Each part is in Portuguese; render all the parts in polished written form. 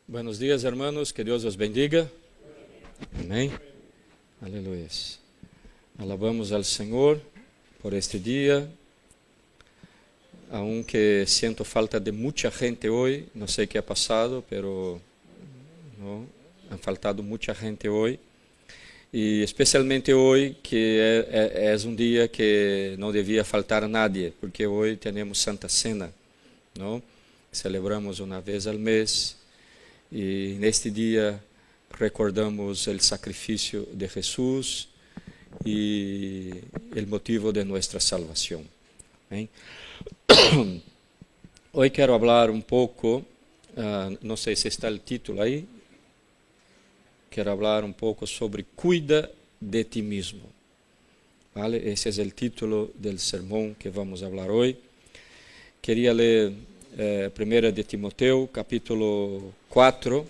Buenos días, hermanos, que Dios os bendiga. Amém. Aleluia. Alabamos al Senhor por este dia. Aunque siento falta de mucha gente hoy, no sé qué ha pasado, pero no, han faltado mucha gente hoy. Y especialmente hoy, que es un día que no debía faltar a nadie, porque hoy tenemos Santa Cena, ¿no? Celebramos una vez al mes. E neste dia recordamos o sacrifício de Jesus e o motivo de nossa salvação. Hoje quero falar pouco, não sei se está o título aí, quero falar pouco sobre cuida de ti mesmo. ¿Vale? Esse é o título do sermão que vamos falar hoje. Queria ler 1 de Timoteo, capítulo 4,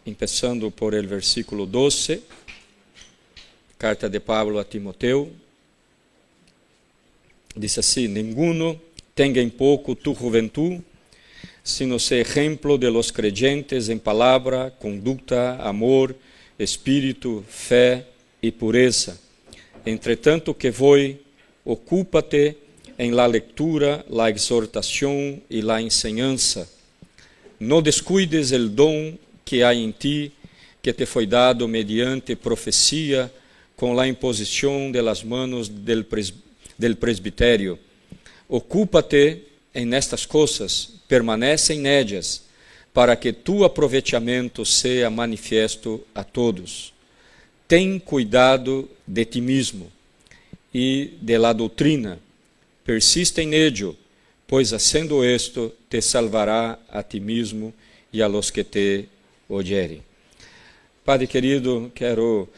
começando por el versículo 12, carta de Pablo a Timoteo. Diz assim: Ninguno tenga em pouco tu juventud, sino sé ejemplo de los creyentes en palabra, conducta, amor, espírito, fé e pureza. Entretanto que voy, ocúpate en la lectura, la exhortación y la enseñanza. No descuides el don que hay en ti, que te fue dado mediante profecía, con la imposición de las manos del presbiterio. Ocúpate en estas cosas, permanece en ellas, para que tu aprovechamiento sea manifiesto a todos. Ten cuidado de ti mismo y de la doctrina. Persiste en ello, pues haciendo esto te salvará a ti mismo y a los que te oyeren. Padre querido, quero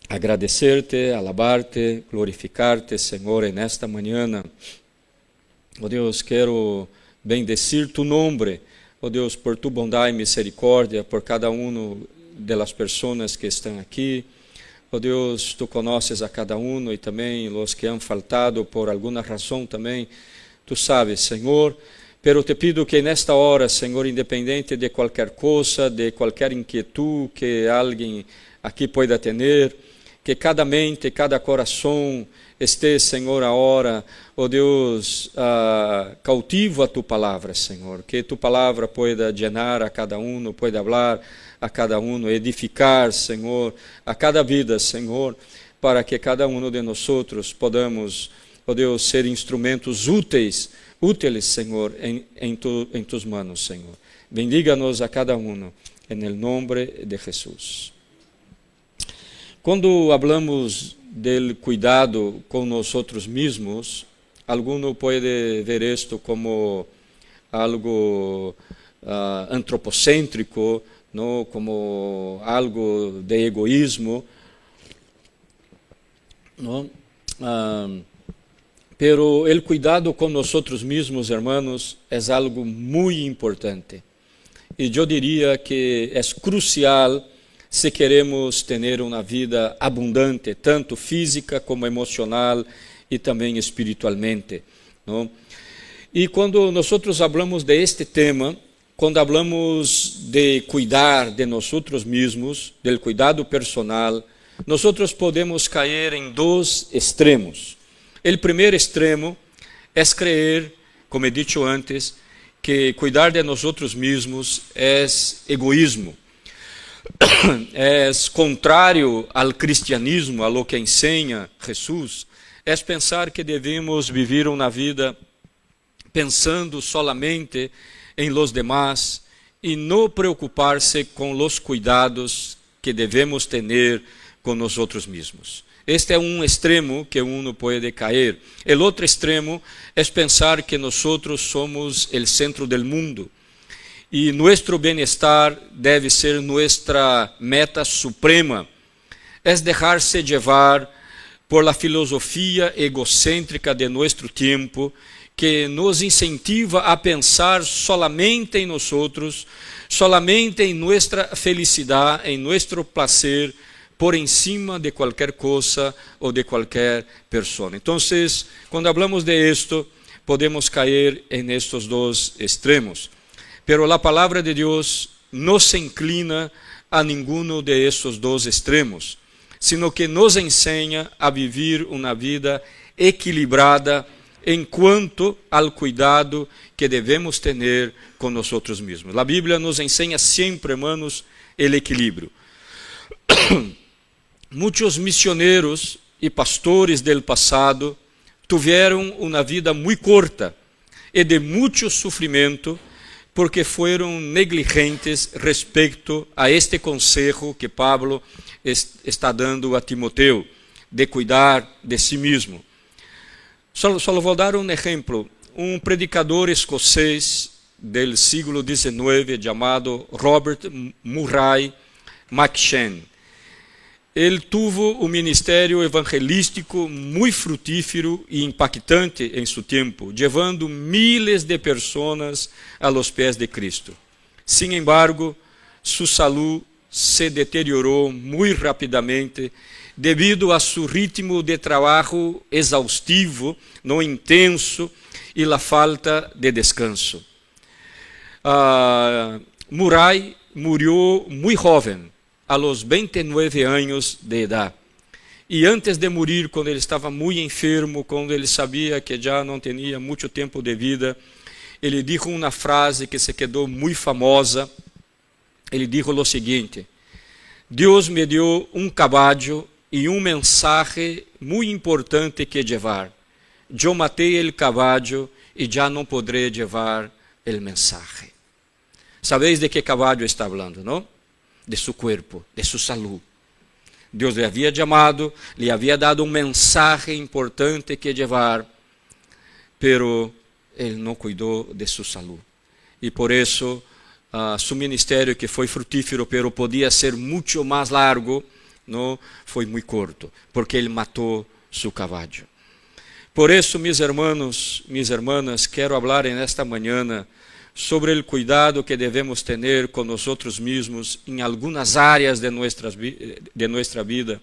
agradecerte, alabarte, glorificarte, Senhor, en esta mañana. Oh Deus, quero bendecir tu nombre, oh Deus, por tu bondade e misericórdia, por cada de las personas que estão aqui. Oh Deus, tu conoces a cada uno e também os que han faltado por alguma razão também. Tu sabes, Senhor, pero te pido que nesta hora, Senhor, independente de qualquer coisa, de qualquer inquietud que alguém aqui pueda ter, que cada mente, cada coração esteja, Senhor, agora, oh Deus, cautivo a tu palavra, Senhor, que tu palavra pueda llenar a cada pueda hablar a cada edificar, Senhor, a cada vida, Senhor, para que cada de nós podamos, oh Deus, ser instrumentos úteis, Senhor, em tus manos, Senhor. Bendiga-nos a cada em nome de Jesus. Quando hablamos del cuidado com nós mesmos, alguno pode ver isto como algo antropocêntrico, no como algo de egoísmo, ¿no? Pero el cuidado con nosotros mismos, hermanos, es algo muy importante. Y yo diría que es crucial si queremos tener una vida abundante, tanto física como emocional y también espiritualmente, ¿no? Y cuando nosotros hablamos de este tema, quando hablamos de cuidar de nós mesmos, del cuidado personal, nós podemos cair em dois extremos. O primeiro extremo é creer, como he dicho antes, que cuidar de nós mesmos é egoísmo, é contrário ao cristianismo, a lo que ensina Jesus, é pensar que devemos viver uma vida pensando solamente em los demás e não preocupar-se com os cuidados que devemos ter com nós mesmos. Este é extremo que pode cair. O outro extremo é pensar que nós somos o centro do mundo e nosso bem-estar deve ser nossa meta suprema. É deixar-se levar por la filosofia egocêntrica de nosso tempo, que nos incentiva a pensar solamente em nós, solamente em nossa felicidade, em nosso prazer, por encima de qualquer coisa ou de qualquer pessoa. Então, quando falamos de esto, podemos cair em estes dois extremos. Pero la palabra de Dios no se inclina a ninguno de esos dos extremos, sino que nos enseña a vivir una vida equilibrada en cuanto al cuidado que debemos tener con nosotros mismos. La Biblia nos enseña siempre, hermanos, el equilibrio. Muchos misioneros e pastores del passado tiveram uma vida muito corta e de muito sofrimento porque foram negligentes respeito a este conselho que Pablo está dando a Timoteo, de cuidar de si mesmo. Só vou dar um exemplo. Um predicador escocês do século XIX chamado Robert Murray McCheyne. Ele teve um ministério evangelístico muito frutífero e impactante em seu tempo, levando miles de pessoas a los pés de Cristo. Sin embargo, sua saúde se deteriorou muito rapidamente devido a seu ritmo de trabalho exaustivo, no intenso e a falta de descanso. Murray morreu muito jovem, a los 29 anos de idade. E antes de morir, quando ele estava muito enfermo, quando ele sabia que já não tinha muito tempo de vida, ele disse uma frase que se quedou muito famosa. Ele disse o seguinte: Deus me deu um caballo e um mensagem muito importante que levar. Eu matei o caballo e já não poderei levar o mensagem. Sabeis de que caballo está falando, não? De seu corpo, de sua saúde. Deus lhe havia chamado, lhe havia dado um mensagem importante que levar, pero ele não cuidou de sua saúde. E por isso, seu ministério, que foi frutífero, pero podia ser muito mais largo, não foi muito curto, porque ele matou seu caballo. Por isso, meus irmãos, minhas irmãs, quero falar nesta manhã sobre o cuidado que devemos ter com nós mesmos em algumas áreas de nossa vida.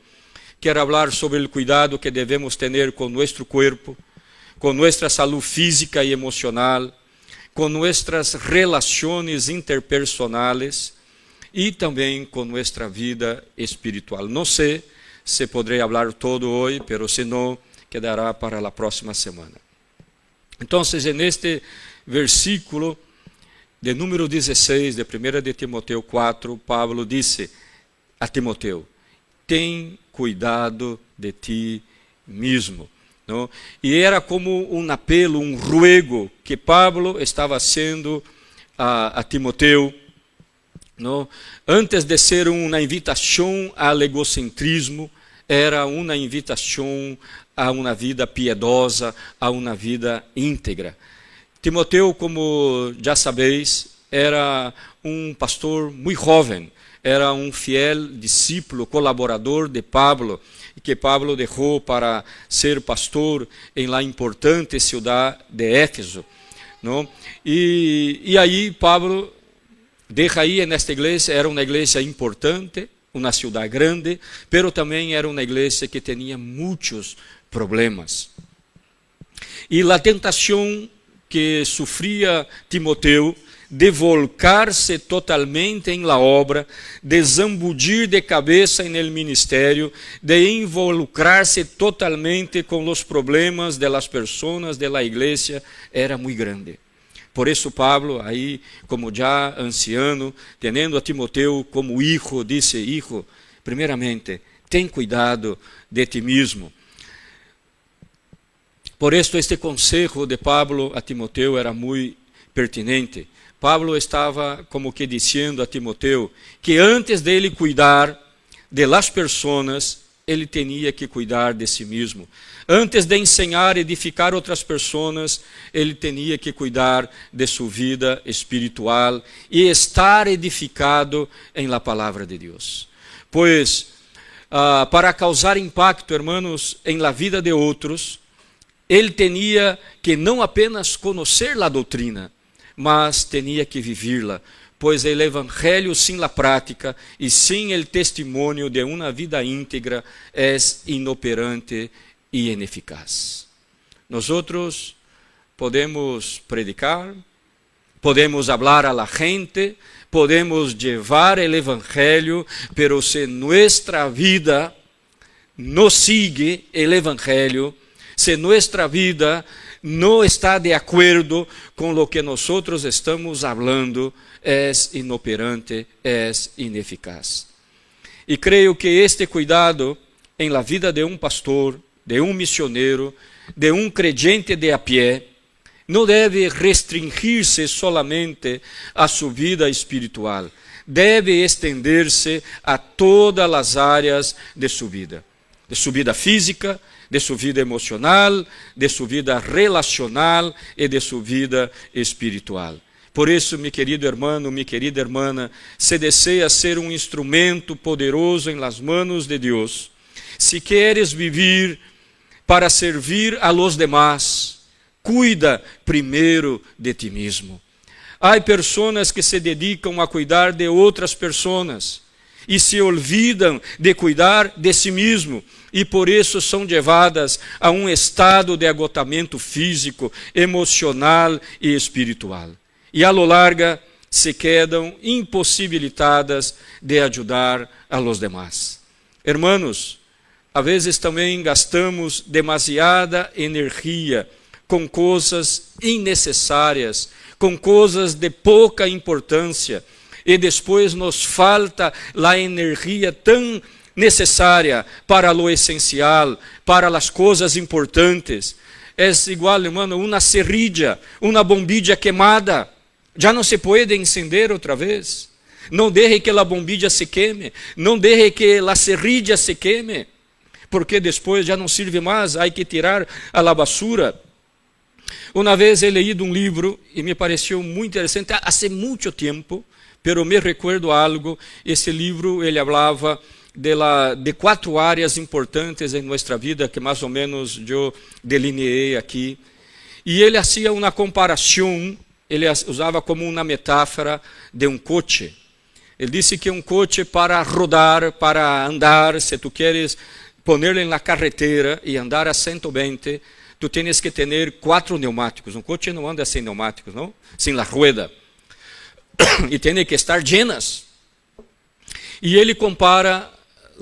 Quero falar sobre o cuidado que devemos ter com nosso corpo, com nossa saúde física e emocional, com nossas relações interpersonais e também com nossa vida espiritual. Não sei se poderei falar todo hoje, pero se não, quedará para a próxima semana. Então, neste versículo de número 16, de 1 de Timoteo 4, Pablo disse a Timoteo: tem cuidado de ti mesmo. Não? E era como um apelo, um ruego que Pablo estava sendo a Timoteo, não? Antes de ser uma invitação ao egocentrismo, era uma invitação a uma vida piedosa, a uma vida íntegra. Timoteo, como já sabeis, era um pastor muito jovem, era um fiel discípulo, colaborador de Pablo, que Pablo deixou para ser pastor em la importante cidade de Éfeso. Não? E aí Pablo deixa aí nesta igreja, era uma igreja importante, uma cidade grande, pero também era uma igreja que tinha muitos problemas. E a tentação que sofria Timoteo de volcar-se totalmente em la obra, de zambudir de cabeça en el ministério, de involucrar-se totalmente com os problemas de las personas de la igreja, era muito grande. Por isso Pablo, aí como já anciano, tendo a Timoteo como hijo, disse: hijo, primeiramente, ten cuidado de ti mesmo. Por isso, este conselho de Pablo a Timoteo era muito pertinente. Pablo estava como que dizendo a Timoteo que antes dele cuidar de las pessoas, ele tinha que cuidar de si mesmo. Antes de ensinar e edificar outras pessoas, ele tinha que cuidar de sua vida espiritual e estar edificado em la palavra de Deus. Pois, para causar impacto, hermanos, em la vida de outros, ele tinha que não apenas conhecer a doutrina, mas tinha que vivê-la, pois o evangelho sem la prática e sem o testemunho de uma vida íntegra é inoperante e ineficaz. Nós podemos predicar, podemos hablar a la gente, podemos llevar el evangelio, pero si nuestra vida no sigue el evangelio, si nuestra vida no está de acuerdo con lo que nosotros estamos hablando, es inoperante, es ineficaz. Y creo que este cuidado en la vida de un pastor, de un misionero, de un creyente de a pie, no debe restringirse solamente a su vida espiritual, debe extenderse a todas las áreas de su vida física, de su vida emocional, de su vida relacional y de su vida espiritual. Por isso, meu querido irmão, minha querida irmã, se deseja ser um instrumento poderoso em las manos de Deus, se queres viver para servir a los demás, cuida primeiro de ti mesmo. Há pessoas que se dedicam a cuidar de outras pessoas e se olvidam de cuidar de si mesmo, e por isso são levadas a um estado de agotamento físico, emocional e espiritual. E a lo larga se quedam impossibilitadas de ajudar a los demás. Hermanos, a vezes também gastamos demasiada energia com coisas innecessárias, com coisas de pouca importância, e depois nos falta a energia tão necessária para lo essencial, para as coisas importantes. É igual, hermano, uma cerilla, uma bombilla queimada. Já não se pode encender outra vez. Não deixe que a bombilla se queime. Não deixe que a cerilla se queime. Porque depois já não serve mais. Há que tirar a la basura. Uma vez eu leí um livro e me pareceu muito interessante. Há muito tempo, pero me recuerdo algo. Esse livro, ele falava de 4 áreas importantes em nossa vida, que mais ou menos eu delineei aqui. E ele fazia uma comparação. Ele usava como uma metáfora de um coche. Ele disse que um coche para rodar, para andar, se tu queres ponerlo na carretera e andar a 120, tu tens que ter 4 neumáticos. Um coche não anda sem neumáticos, não? Sem a rueda. E tem que estar llenas. E ele compara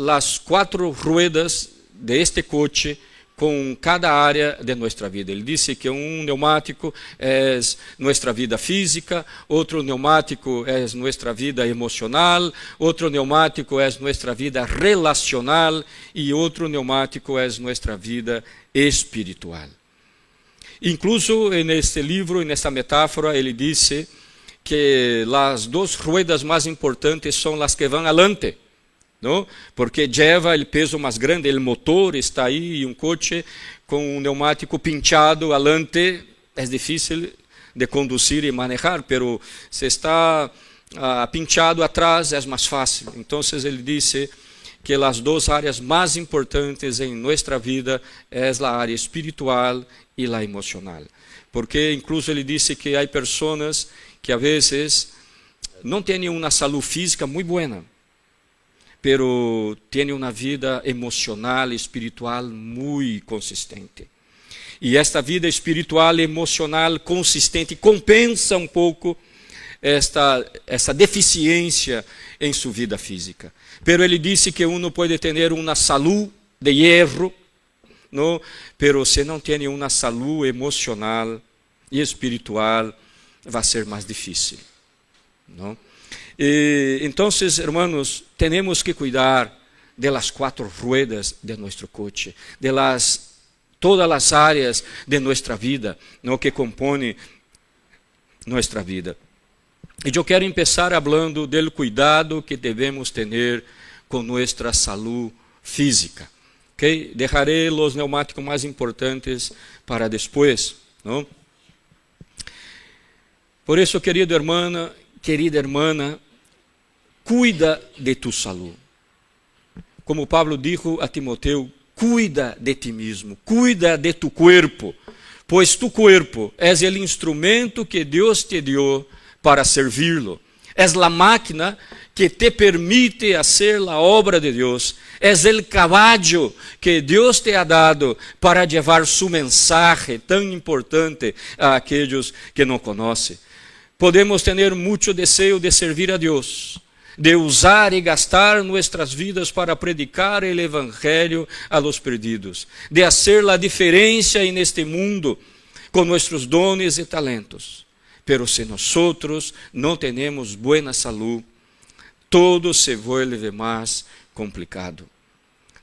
as 4 ruedas de este coche com cada área de nossa vida. Ele disse que um pneumático é nossa vida física, outro pneumático é nossa vida emocional, outro pneumático é nossa vida relacional e outro pneumático é nossa vida espiritual. Incluso neste livro, nessa metáfora, ele disse que as 2 ruedas mais importantes são as que vão adelante. ¿No? Porque lleva el peso más grande, el motor está ahí y un coche con un neumático pinchado adelante es difícil de conducir y manejar, pero si está pinchado atrás es más fácil. Entonces él dice que las 2 áreas más importantes en nuestra vida es la área espiritual y la emocional. Porque incluso ele dice que hay personas que a veces no tienen una salud física muy buena, pero tem uma vida emocional e espiritual muito consistente. E esta vida espiritual e emocional consistente compensa um pouco essa deficiência em sua vida física. Pero ele disse que uno pode ter uma saúde de hierro, não? Pero se não tem uma saúde emocional e espiritual, vai ser mais difícil, não? Então, hermanos, temos que cuidar de las 4 ruedas de nosso coche, de todas as áreas de nossa vida, no que compõe nossa vida. E eu quero começar falando do cuidado que devemos ter com nossa saúde física. Okay? Deixarei os pneumáticos mais importantes para depois, não? Por isso, querida irmã, cuida de tu saúde. Como Pablo disse a Timoteo, cuida de ti mesmo, cuida de tu cuerpo, pois tu cuerpo é o instrumento que Deus te deu para servi-lo. É a máquina que te permite fazer a obra de Deus. É o caballo que Deus te ha dado para levar su mensagem tão importante a aqueles que não conhecem. podemos ter muito desejo de servir a Deus, de usar e gastar nossas vidas para predicar o Evangelho a los perdidos, de fazer a diferença neste mundo com nossos dones e talentos. Pero se nós não temos boa saúde, todo se vuelve mais complicado.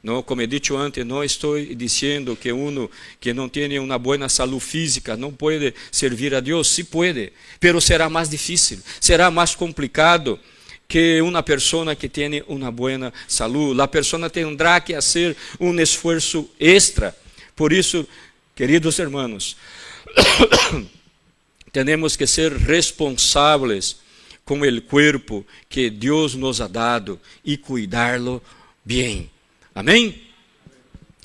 Não, como he dicho antes, não estou dizendo que uno que não tem uma boa saúde física não pode servir a Deus. Sí pode, pero será mais difícil, será mais complicado que uma pessoa que tem uma boa saúde. A pessoa terá que fazer um esforço extra. Por isso, queridos hermanos, temos que ser responsáveis com o corpo que Deus nos ha dado e cuidarlo bem. Amém?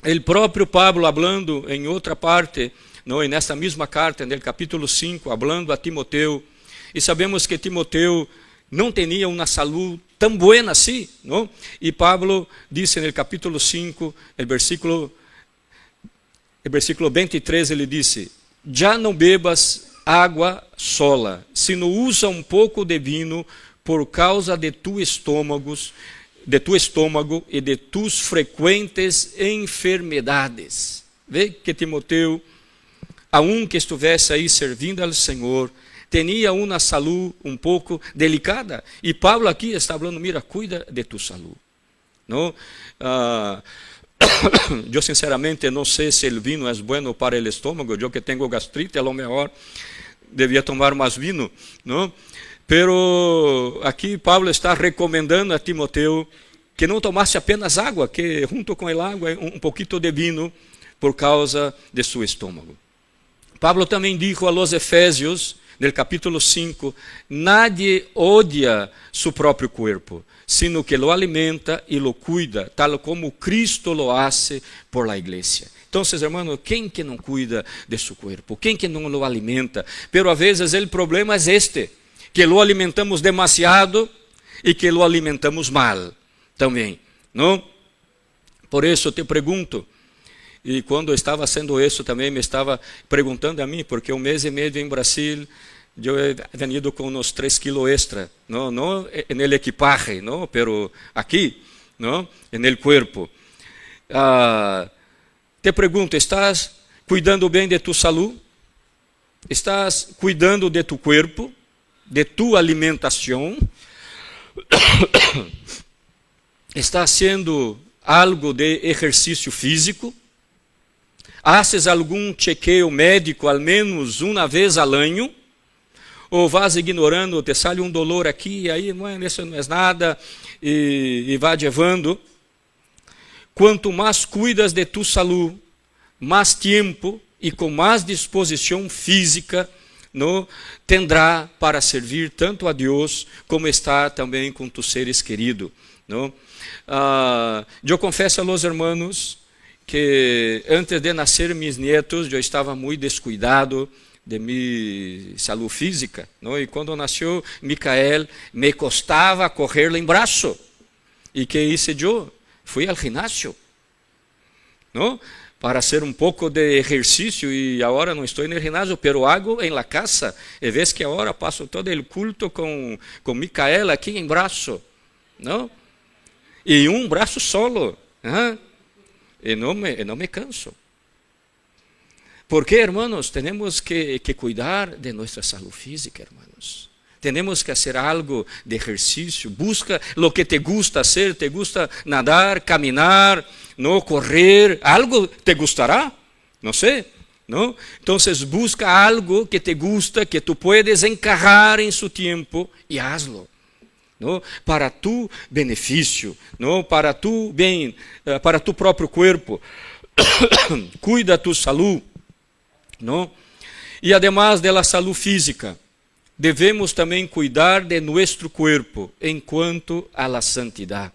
O próprio Pablo, hablando em outra parte, não, nesta mesma carta, no capítulo 5, hablando a Timoteu, e sabemos que Timoteu não tinha uma saúde tão boa assim, não? E Pablo disse no capítulo 5, o versículo 23, ele disse: já não bebas água sola, sino usa um pouco de vinho por causa de tu estômago e de tus frequentes enfermidades. Vê que Timoteu, aunque estivesse aí servindo ao Senhor, tinha uma saúde um pouco delicada. E Pablo aqui está falando: mira, cuida de tu saúde. Não? Eu sinceramente não sei se o vinho é bueno para o estômago. Eu que tenho gastrite, a lo mejor devia tomar mais vinho, não? Pero aqui Pablo está recomendando a Timoteu que não tomasse apenas água, que junto com a água um pouquinho de vinho por causa de seu estômago. Pablo também dijo a los Efésios, no capítulo 5, nadie odia su próprio corpo, sino que lo alimenta e lo cuida, tal como Cristo lo hace por la iglesia. Então, hermanos, quem que não cuida de seu corpo? Quem que não lo alimenta? Pero a vezes o problema é este, que lo alimentamos demasiado e que lo alimentamos mal também, não? Por isso te pergunto, e quando estava fazendo isso também me estava perguntando a mim, porque 1 mês e meio em Brasil, eu he venido com uns 3 quilos extra, não no equipaje, não, pero aqui, não, no corpo. Te pergunto, estás cuidando bem de tu saúde? Estás cuidando de tu corpo, de tu alimentação? Estás haciendo algo de exercício físico? Haces algum chequeio médico al menos uma vez al año? Ou vas ignorando, te sale um dolor aqui, e aí isso não é nada, e vai levando? Quanto mais cuidas de tu saúde, mais tempo e com mais disposição física não tendrá para servir tanto a Deus como está também com tus seres queridos. Não? Eu confesso a los hermanos que antes de nascer mis nietos eu estava muito descuidado de minha saúde física, não? E quando nasceu Micael me costava correr em braço. E que hice eu? Fui ao ginásio, não? Para fazer um pouco de exercício, e agora não estou no ginásio, pero hago em la casa. E ves que agora passo todo o culto com Micael aqui em braço, não? E um braço solo, e não me canso. Porque, hermanos, temos que cuidar de nossa saúde física, hermanos. Temos que fazer algo de exercício. Busca lo que te gusta hacer. Te gusta nadar, caminar, no correr. Algo te gustará, não sei, não? Então, busca algo que te gusta, que tu puedes encajar em su tempo e hazlo. não? Para tu benefício, não? Para tu bem, para tu próprio corpo. Cuida tu saúde, não? E además de la salud física, devemos também cuidar de nosso corpo enquanto a la santidad,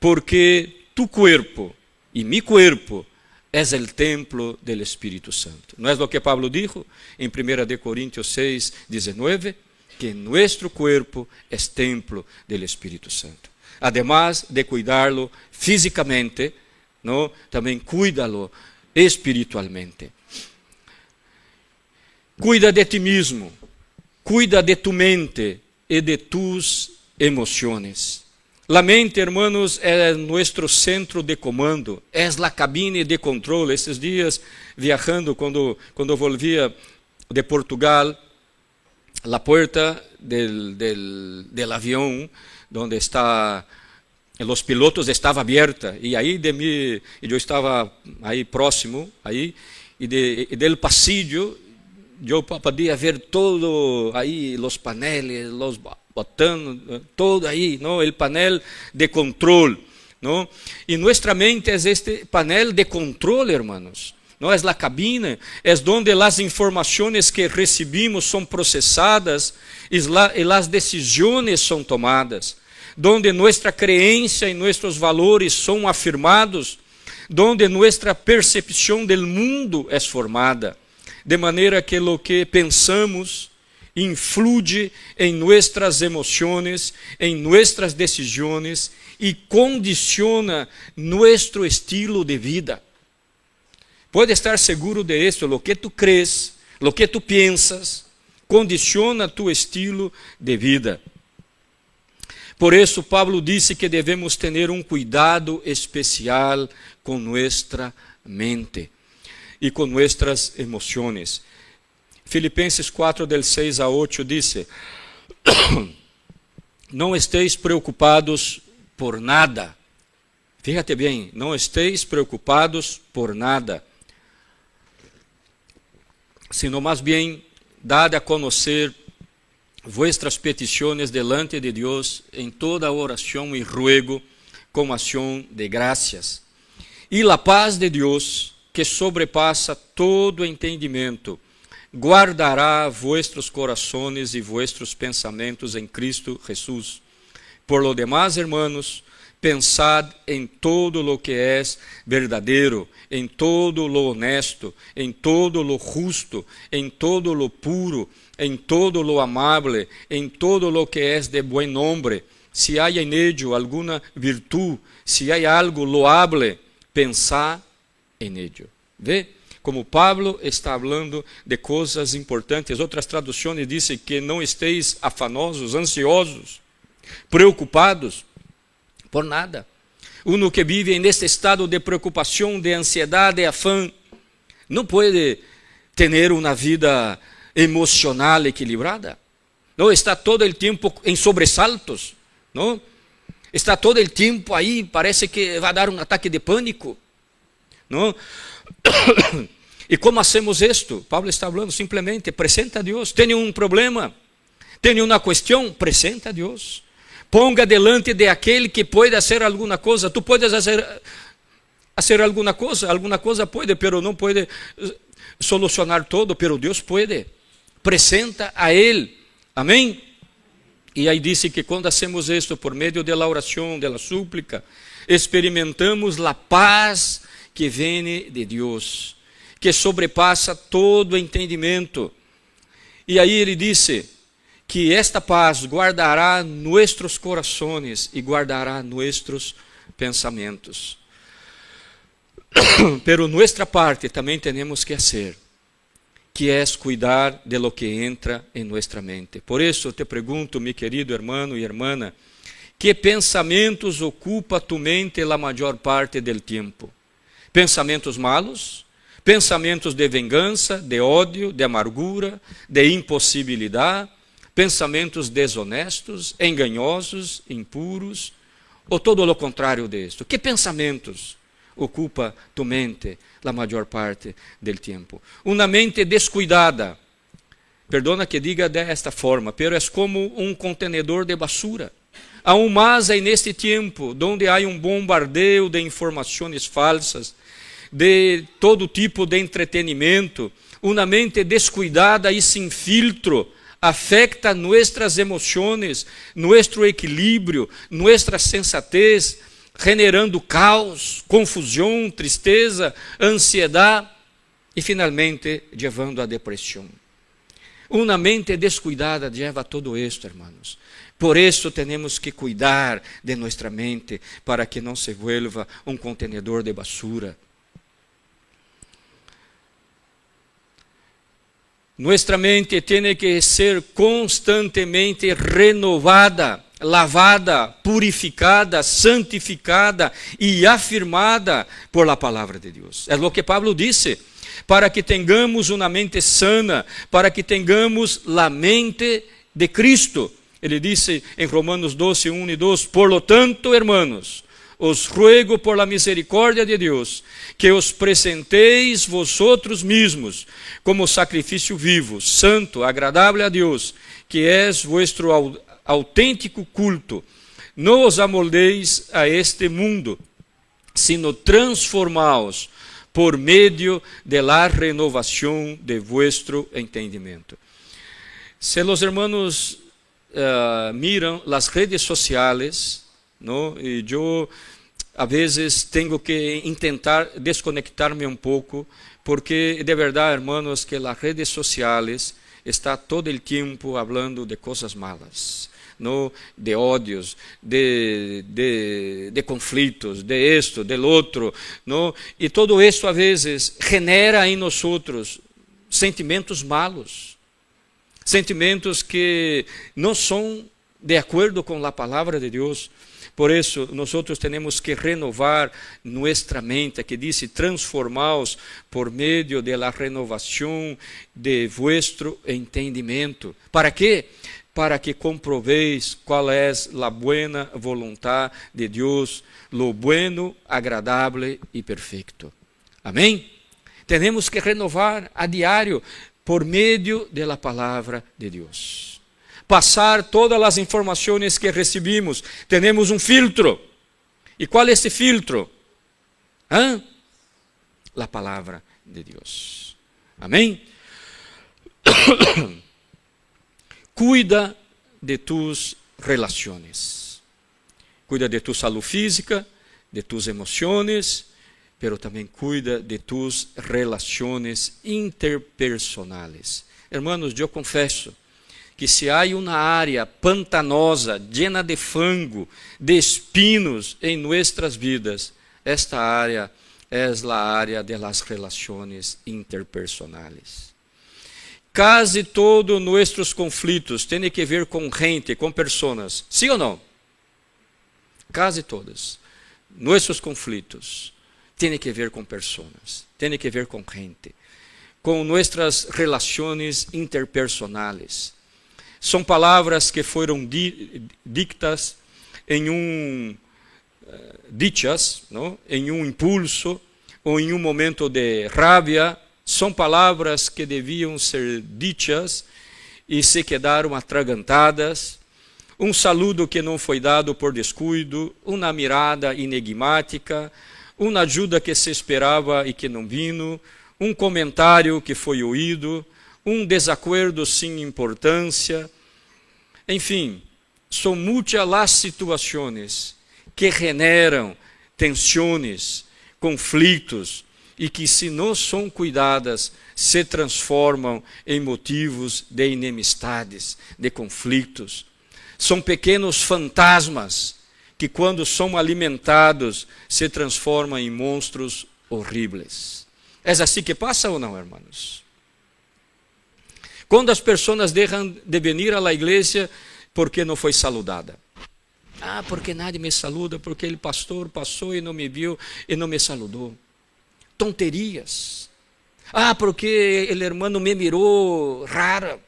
porque tu corpo e mi corpo é o templo del Espírito Santo. Não é o que Pablo dijo em 1 Coríntios 6, 19? Que nuestro cuerpo es templo del Espíritu Santo. Además de cuidarlo físicamente, ¿no? También cuídalo espiritualmente. Cuida de ti mismo, cuida de tu mente e de tus emociones. La mente, hermanos, é nosso centro de comando, é a cabine de controle. Esses dias, viajando, quando volvia de Portugal, a porta del avião, onde está os pilotos, estava aberta, e aí eu estava aí próximo, aí, e del pasillo, eu podia ver todo aí, os paneles, os botões, todo aí, não? O panel de controle, não? E nossa mente é este panel de controle, hermanos. Não é a cabina, é onde as informações que recebimos são processadas e as decisões são tomadas, onde nossa crença e nossos valores são afirmados, onde nossa percepção do mundo é formada, de maneira que o que pensamos influi em nossas emoções, em nossas decisões e condiciona nosso estilo de vida. Pode estar seguro de esto, lo que tu crees, lo que tu piensas, condiciona tu estilo de vida. Por isso, Pablo disse que devemos ter um cuidado especial com nossa mente e com nossas emoções. Filipenses 4, del 6 a 8, diz: não esteis preocupados por nada. Fíjate bem, não esteis preocupados por nada, sino mais bem, dad a conhecer vuestras petições delante de Deus em toda oração e ruego com ação de graças. E a paz de Deus, que sobrepassa todo entendimento, guardará vuestros corações e vuestros pensamentos em Cristo Jesus. Por lo demás, hermanos, pensad em todo lo que é verdadeiro, em todo lo honesto, em todo lo justo, em todo lo puro, em todo lo amable, em todo lo que é de buen nombre. Si há en ello alguna virtud, si hay algo loable, pensad en ello. ¿Ve? Como Pablo está falando de coisas importantes. Outras traduções dizem que não esteis afanosos, ansiosos, preocupados por nada. Uno que vive neste estado de preocupação, de ansiedade, de afã, não pode ter uma vida emocional equilibrada. Não está todo o tempo em sobressaltos, não? Está todo o tempo aí, parece que vai dar um ataque de pânico, não? E como hacemos isto? Pablo está falando simplesmente, presenta a Deus. Tem um problema, tem uma questão, presenta a Deus. Ponga delante de aquele que pode fazer alguma coisa. Tu podes fazer alguma coisa pode, pero não pode solucionar todo, pero Deus pode. Presenta a Ele. Amém? E aí disse que quando hacemos isto por meio da oração, da súplica, experimentamos a paz que vem de Deus, que sobrepassa todo entendimento. E aí ele disse que esta paz guardará nossos corações e guardará nossos pensamentos. Pero nuestra parte também temos que fazer, que é cuidar de lo que entra em nossa mente. Por isso te pergunto, meu querido irmão e irmã, que pensamentos ocupa tu mente a maior parte do tempo? Pensamentos malos? Pensamentos de vingança, de ódio, de amargura, de impossibilidade? Pensamentos desonestos, enganhosos, impuros? Ou todo o contrário disto? Que pensamentos ocupa tu mente a maior parte do tempo? Uma mente descuidada, perdona que diga desta forma, pero é como um contenedor de basura. Aún mais é neste tempo, onde há um bombardeio de informações falsas, de todo tipo de entretenimento, uma mente descuidada e sem filtro afeta nossas emoções, nosso equilíbrio, nossa sensatez, generando caos, confusão, tristeza, ansiedade e finalmente levando à depressão. Uma mente descuidada leva a todo isto, hermanos. Por isso temos que cuidar de nossa mente para que não se vuelva um contenedor de basura. Nuestra mente tiene que ser constantemente renovada, lavada, purificada, santificada y afirmada por la palabra de Dios. Es lo que Pablo dice, para que tengamos una mente sana, para que tengamos la mente de Cristo. Ele dice en Romanos 12, 1 y 2, por lo tanto, hermanos, os ruego por la misericordia de Dios, que os presenteis vosotros mismos como sacrifício vivo, santo, agradável a Deus, que es vuestro auténtico culto. Não os amoldeis a este mundo, sino transformaos por medio de la renovación de vuestro entendimiento. Se los hermanos miram las redes sociales, ¿no? E eu, a vezes, tenho que tentar desconectar-me um pouco, porque, de verdade, hermanos, que as redes sociais está todo o tempo falando de coisas malas, ¿no? De ódios, de conflitos, de esto, del outro, ¿no? E todo isso, a vezes, genera em nós sentimentos malos, sentimentos que não são de acordo com a palavra de Deus. Por isso, nós temos que renovar nossa mente, que diz, transformaos por meio de la renovação de vuestro entendimento. ¿Para quê? Para que comproveis qual é a buena voluntad de Deus, lo bueno, agradável e perfeito. Amém? Temos que renovar a diário por meio de la palavra de Deus. Passar todas as informações que recebemos. Temos um filtro. E qual é esse filtro? A palavra de Deus. Amém? Cuida de tus relações. Cuida de tu saúde física, de tus emoções, pero também cuida de tus relações interpersonais. Hermanos, eu confesso que se há uma área pantanosa, llena de fango, de espinos em nossas vidas, esta área é a área de las relações interpersonais. Quase todos nossos conflitos têm que ver com gente, com pessoas, sim ou não? Quase todos. Nossos conflitos têm que ver com pessoas, têm que ver com gente, com nossas relações interpersonais. São palavras que foram dictas em dichas, não? Em impulso ou em momento de rabia. São palavras que deviam ser dichas e se quedaram atragantadas. Um saludo que não foi dado por descuido, uma mirada enigmática, uma ajuda que se esperava e que não vino, um comentário que foi ouído, um desacordo sem importância. Enfim, são muitas as situações que generam tensões, conflitos e que, se não são cuidadas, se transformam em motivos de enemistades, de conflitos. São pequenos fantasmas que, quando são alimentados, se transformam em monstros horríveis. É assim que passa ou não, irmãos? Quando as pessoas deixam de vir à igreja porque não foi saludada. Porque nadie me saluda, porque o pastor passou e não me viu e não me saludou. Tonterias. Porque o hermano me mirou rara.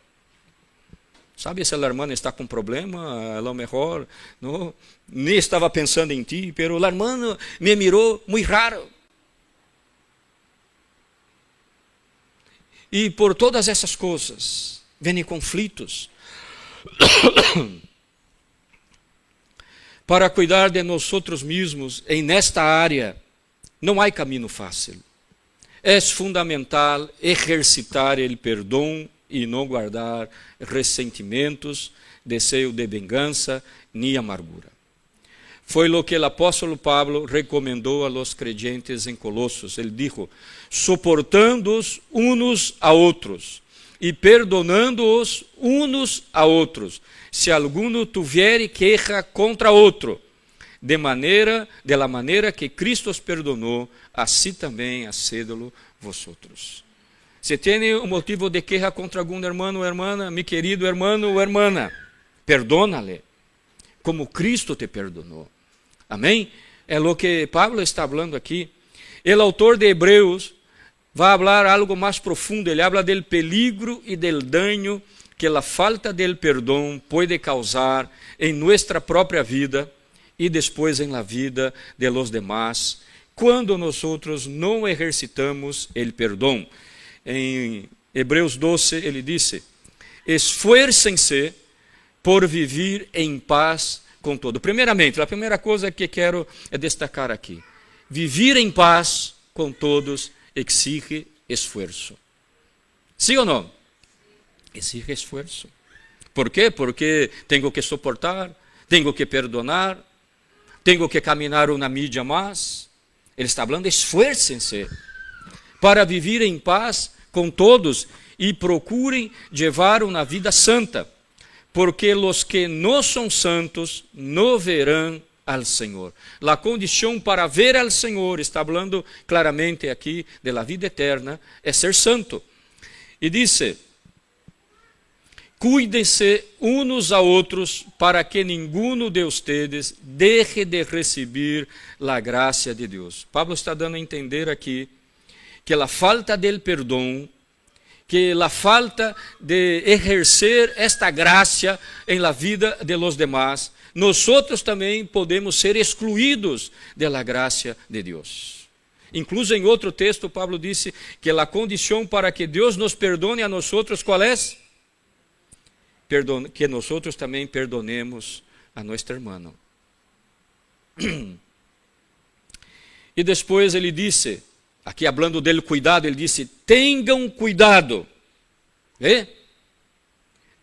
Sabe, se a irmã está com problema, a lo mejor não, nem estava pensando em ti, pero a irmã me mirou muito raro. E por todas essas coisas, vêm conflitos. Para cuidar de nós mesmos, nesta área, não há caminho fácil. É fundamental exercitar o perdão e não guardar ressentimentos, desejo de vingança, nem amargura. Foi o que o apóstolo Pablo recomendou a los creyentes em Colossos. Ele disse, soportando-os unos a outros e perdonando-os unos a outros, se alguno tuviere queja contra outro, de la maneira que Cristo os perdonou, assim também hacedlo vosotros. Se tem um motivo de queja contra algum irmão ou irmã, meu querido irmão ou irmã, perdónale, como Cristo te perdonou. Amém? É o que Pablo está falando aqui. O autor de Hebreus vai falar algo mais profundo. Ele habla del peligro e del daño que a falta del perdão pode causar em nossa própria vida e depois em la vida de los demás, quando nós não exercitamos o perdão. Em Hebreus 12 ele disse: esfuércense por viver em paz com todo. Primeiramente, a primeira coisa que quero destacar aqui: viver em paz com todos exige esforço. Sim ou não? Exige esforço. Por quê? Porque tenho que suportar, tenho que perdonar, tenho que caminhar uma mídia mais. Ele está falando: esfuércense para viver em paz com todos e procurem levar uma vida santa, porque os que não são santos não verão al Senhor. A condição para ver al Senhor, está falando claramente aqui de la vida eterna, é ser santo. E disse: cuídense uns a outros para que nenhum de ustedes deje de receber a graça de Deus. Pablo está dando a entender aqui que a falta del perdão, que a falta de exercer esta graça em la vida de los demás, nós também podemos ser excluídos da graça de Deus. Incluso em outro texto, Pablo disse que a condição para que Deus nos perdone a nós, qual é? Que nós também perdonemos a nosso irmão. E depois ele disse, aqui falando dele cuidado, ele disse: tenham cuidado. Vê?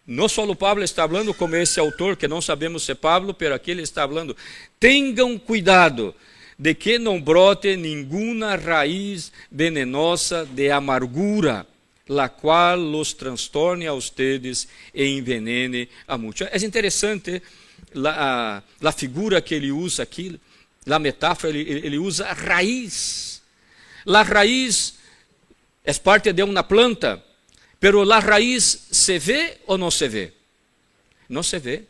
Não só o Pablo está falando, como esse autor, que não sabemos se é Pablo, mas aqui ele está falando: tenham cuidado de que não brote nenhuma raiz venenosa de amargura, la qual los transtorne a ustedes e envenene a muitos. É interessante a figura que ele usa aqui, a metáfora, ele usa a raiz. A raiz é parte de uma planta, pero a raiz se vê ou não se vê? Não se vê.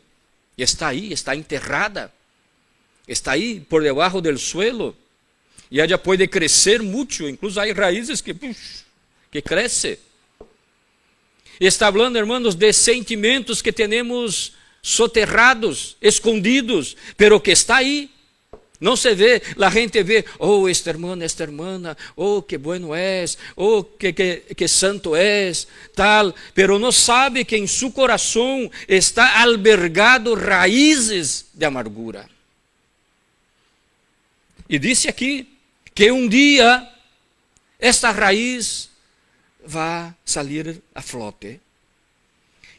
Está aí, está enterrada. Está aí por debaixo do suelo. E ela pode crescer muito. Incluso há raízes que crescem. Está falando, irmãos, de sentimentos que temos soterrados, escondidos, pero que está aí. Não se vê, a gente vê: oh, esta irmã, oh, que bueno és, oh, que santo és, tal, pero não sabe que em seu coração está albergado raízes de amargura. E disse aqui que um dia esta raiz vai sair a flote,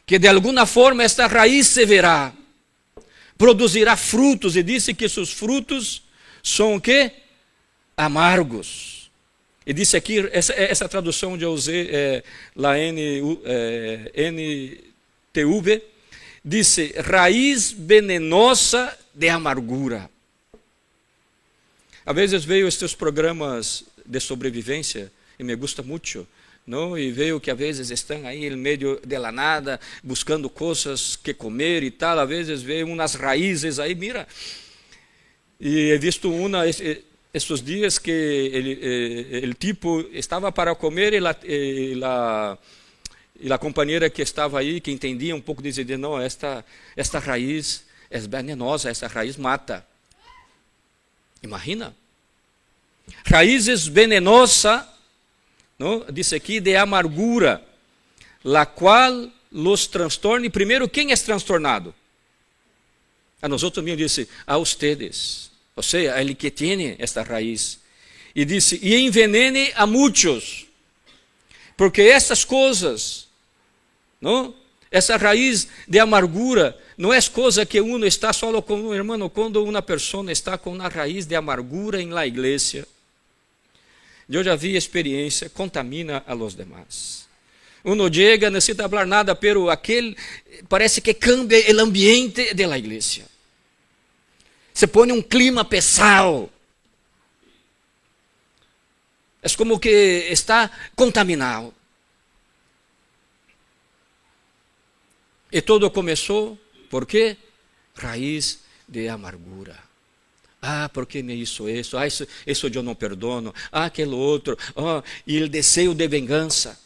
que de alguma forma esta raiz se verá, produzirá frutos, e disse que seus frutos são o quê? Amargos. E disse aqui, essa tradução onde eu usei, lá NTV, disse: raiz venenosa de amargura. Às vezes vejo estes programas de sobrevivência, e me gusta muito, não? E vejo que às vezes estão aí em meio de la nada, buscando coisas que comer e tal. Às vezes vejo umas raízes aí, mira. E he visto uma esses dias que ele tipo estava para comer e a companheira que estava aí, que entendia um pouco, dizia: não, esta raiz é venenosa, esta raiz mata. Imagina. Raízes venenosas, não? Diz aqui, de amargura, la qual los transtorne. Primeiro, quem é transtornado? A nós outros mesmo disse: a ustedes, ou seja, ele que tem esta raiz. E disse: e envenene a muitos, porque essas coisas, não? Essa raiz de amargura não é coisa que uno está só com um irmão. Quando uma pessoa está com uma raiz de amargura em la igreja, eu já vi experiência, contamina a los demás. Uno chega, não necessita falar nada, pero aquele parece que cambia o ambiente de la igreja. Se põe um clima pesado. É como que está contaminado. E todo começou, ¿por quê? Raiz de amargura. Ah, ¿por que me hizo isso? Ah, isso eu não perdono. Ah, aquele outro. Ah, e o desejo de vingança.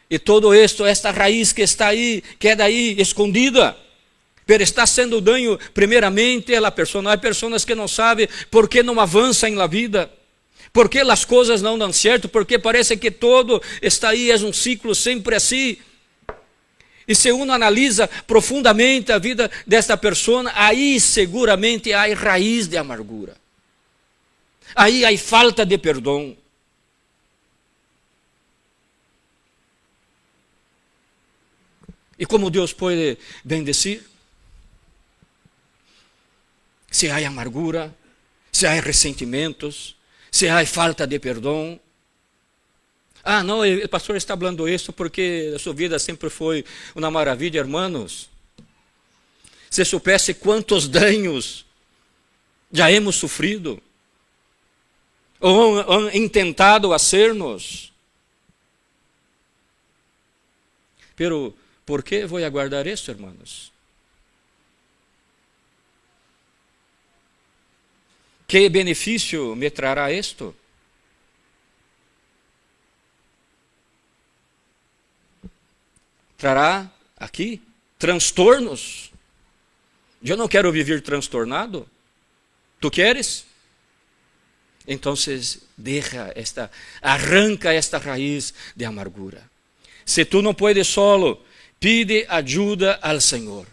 E todo esto, esta raiz que está aí, queda aí, escondida. Pero está sendo dano primeiramente a la persona. Há pessoas que não sabem por que não avançam na vida. Por que as coisas não dão certo. Porque parece que todo está aí, é um ciclo sempre assim. E se uno analisa profundamente a vida desta pessoa, aí seguramente há raiz de amargura. Aí há falta de perdão. E como Deus pode bendecir? Se há amargura, se há ressentimentos, se há falta de perdão. Ah, não, o pastor está falando isso porque a sua vida sempre foi uma maravilha, irmãos. Se soubesse quantos danos já hemos sofrido, ou han intentado hacernos. Pero, ¿por que vou aguardar isso, irmãos? Que benefício me trará isto? Trará aqui transtornos. Eu não quero viver transtornado. Tu queres? Então, arranca esta raiz de amargura. Se tu não puedes solo, pide ajuda ao Senhor.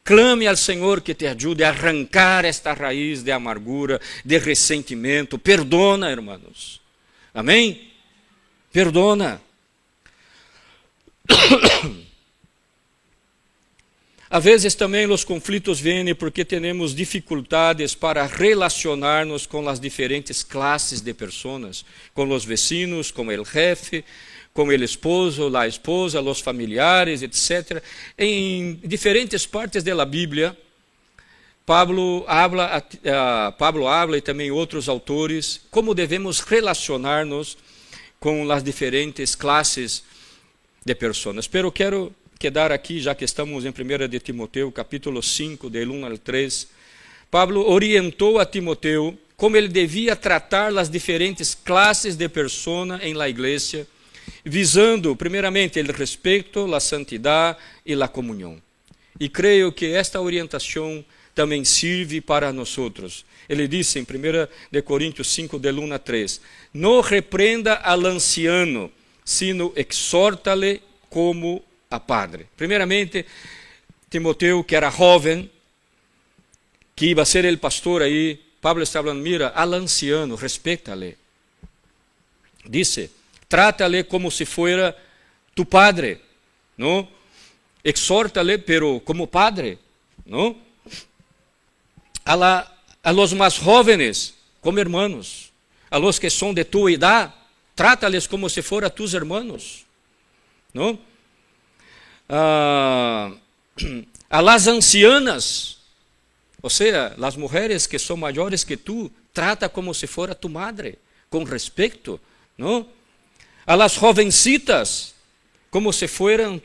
Clame ao Senhor que te ajude a arrancar esta raiz de amargura, de ressentimento. Perdona, irmãos. Amém? Perdona. Às vezes também os conflitos vêm porque temos dificuldades para relacionar-nos com as diferentes classes de pessoas, com os vecinos, com o jefe, com o esposo, a esposa, os familiares, etc. Em diferentes partes da Bíblia, Pablo habla e também outros autores como devemos relacionar-nos com as diferentes classes de pessoas. Pero quero quedar aqui, já que estamos em 1 de Timoteu, capítulo 5, del 1 al 3. Pablo orientou a Timoteu como ele devia tratar as diferentes classes de pessoas em la igreja, visando primeiramente o respeito, a santidade e a comunhão. E creio que esta orientação também serve para nós. Ele disse em 1 de Coríntios 5, del 1 a 3, não repreenda al anciano, sino exhorta-le como a padre. Primeiramente, Timoteu, que era jovem, que iba a ser el pastor aí, Pablo está falando, mira, al anciano, respeita-le. Dice, trata-le como se fuera tu padre, ¿no? Exhorta-le, pero como padre, ¿no? A los más jóvenes, como hermanos. A los que são de tu idade, trata-les como se fuera tus hermanos, ¿no? A las ancianas, ou seja, as mulheres que são maiores que tu, trata como se fuera tu madre, com respeito, não? A las jovencitas, como se fueran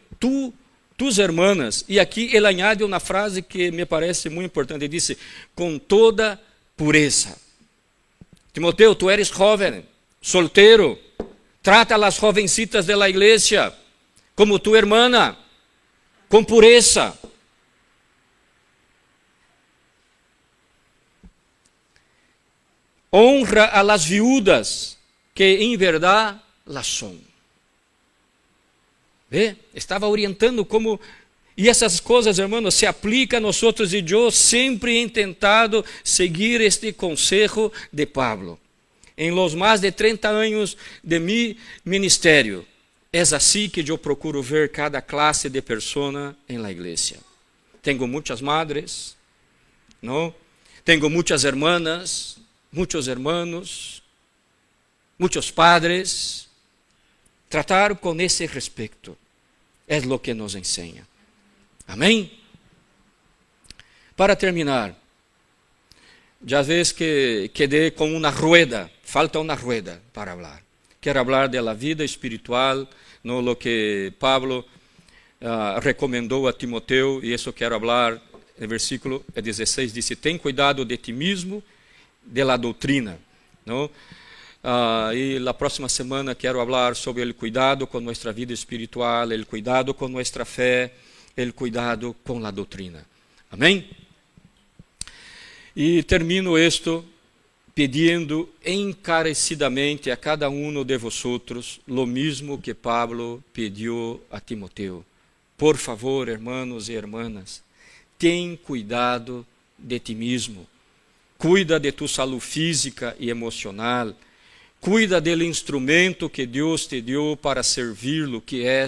tus hermanas. E aqui ele añade uma frase que me parece muito importante, ele disse, com toda pureza. Timoteu, tu eres jovem, solteiro, trata a las jovencitas de la igreja como tu hermana, com pureza. Honra a las viudas, que em verdade las são. Vê? Estava orientando como... E essas coisas, irmãos, se aplicam a nós outros, e eu sempre he tentado seguir este conselho de Pablo. Em los mais de 30 anos de mi ministério, é assim que eu procuro ver cada classe de pessoa em la igreja. Tenho muitas madres, não? Tenho muitas hermanas, muitos hermanos, muitos padres. Tratar com esse respeito é o que nos ensina. Amém? Para terminar, já vês que quedé com uma rueda, falta uma rueda para falar. Quero falar da vida espiritual, no lo que Pablo recomendou a Timoteo, e isso quero falar, no versículo 16, disse, tem cuidado de ti mesmo, de la doutrina. Não? E na próxima semana quero falar sobre o cuidado com nossa vida espiritual, o cuidado com nossa fé, o cuidado com a doutrina. Amém? E termino isto pedindo encarecidamente a cada um de vosotros lo mesmo que Pablo pediu a Timoteo. Por favor, hermanos e hermanas, tem cuidado de ti mesmo. Cuida de tu saúde física e emocional. Cuida do instrumento que Deus te deu para servi-lo, que é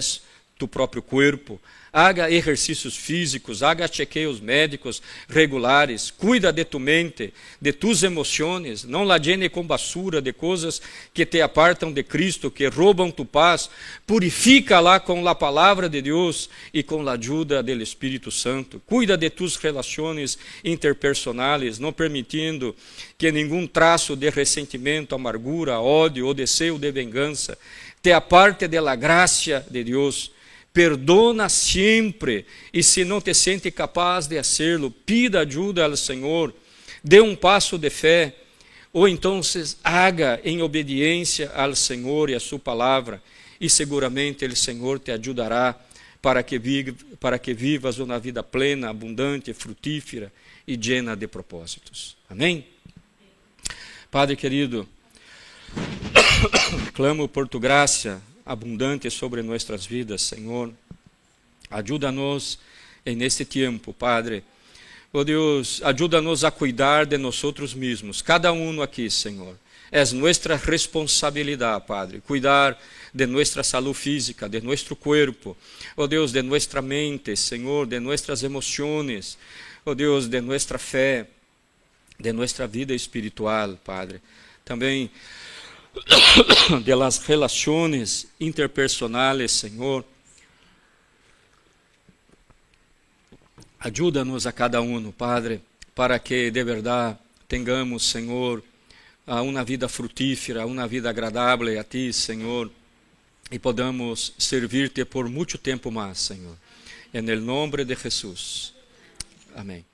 tu próprio corpo. Haga exercícios físicos, haga chequeios médicos regulares. Cuida de tu mente, de tus emoções. Não la llene com basura de coisas que te apartam de Cristo, que roubam tu paz. Purifica-la com a palavra de Deus e com a ajuda do Espírito Santo. Cuida de tus relações interpersonais, não permitindo que nenhum traço de ressentimento, amargura, ódio ou desejo de vingança te aparte de la graça de Deus. Perdona sempre, e se não te sente capaz de hacerlo, pida ajuda ao Senhor, dê um passo de fé, ou então haga em obediência ao Senhor e a sua palavra, e seguramente o Senhor te ajudará para que vivas uma vida plena, abundante, frutífera e llena de propósitos. Amém? Padre querido, clamo por tu graça abundante sobre nossas vidas, Senhor. Ajuda-nos neste tempo, Padre. Oh Deus, ajuda-nos a cuidar de nós mesmos, cada um aqui, Senhor. É nossa responsabilidade, Padre, cuidar de nossa saúde física, de nosso corpo, oh Deus, de nossa mente, Senhor, de nossas emoções, oh Deus, de nossa fé, de nossa vida espiritual, Padre. Também de las relações interpersonais, Senhor. Ajuda-nos a cada um, Padre, para que de verdade tenhamos, Senhor, uma vida frutífera, uma vida agradável a Ti, Senhor, e podamos servir-te por muito tempo mais, Senhor. Em nome de Jesus. Amém.